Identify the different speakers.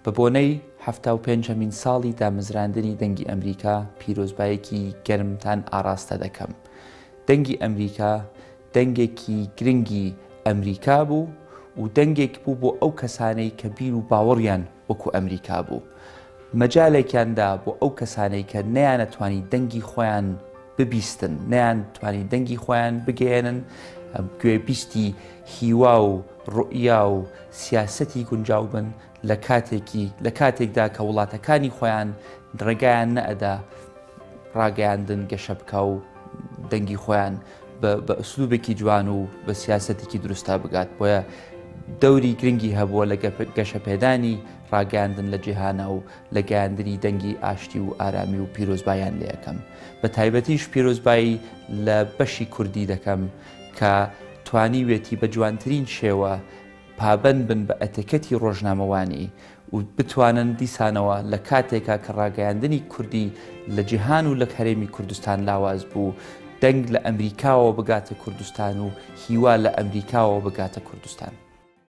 Speaker 1: بە بۆنەی 75مین ساڵی دامەزراندنی دەنگی ئەمریکا پیرۆزبایەکی گەرمتان ئاراستە دەکەم. دەنگی ئەمریکا دەنگێکی گرنگی ئەمریکا بوو و دەنگێک بوو بۆ ئەو کەسانەی کە بیر و باوەڕیان وەکو ئەمریکا بوو. مەجالێکیاندا بۆ ئەو کەسانەی کە نەیانەتوانی دەنگی خۆیان ببیستن، نەیانتوانی دەنگی خۆیان بگەێنن گوێبیستی هیوا و ڕوئیا و سیاسەتی گونجاو بن لە کاتێکدا کە وڵاتەکانی خۆیان ڕێگایان نەئەدا ڕاگەیاندن گەشە بکە و دەنگی خۆیان بە ئوسلوبێکی جوان و بە سیاسەتێکی دروستا بگات. بۆیە دەوری گرنگی هەبووە لە گەشەپێدانی ڕاگەاندن لە جیهانە و لە گەیاندنی دەنگی ئاشتی و ئارامی و پیرۆزبایان لێ یەکەم. بە تایبەتیش پیرۆزبایی لە بەشی کوردی دەکەم کە توانیوێتی بە جوانترین شێوە پابەند بن بە ئەتەکەتی ڕۆژنامەوانی و بتوانن دیسانەوە لە کاتێکا کە ڕاگەیاندنی کوردی لە جیهان و لە هەرێمی کوردستان لاواز بوو، دەنگ لە ئەمریکاوە بگاتە کوردستان و هیوا لە ئەمریکاوە بگاتە کوردستان.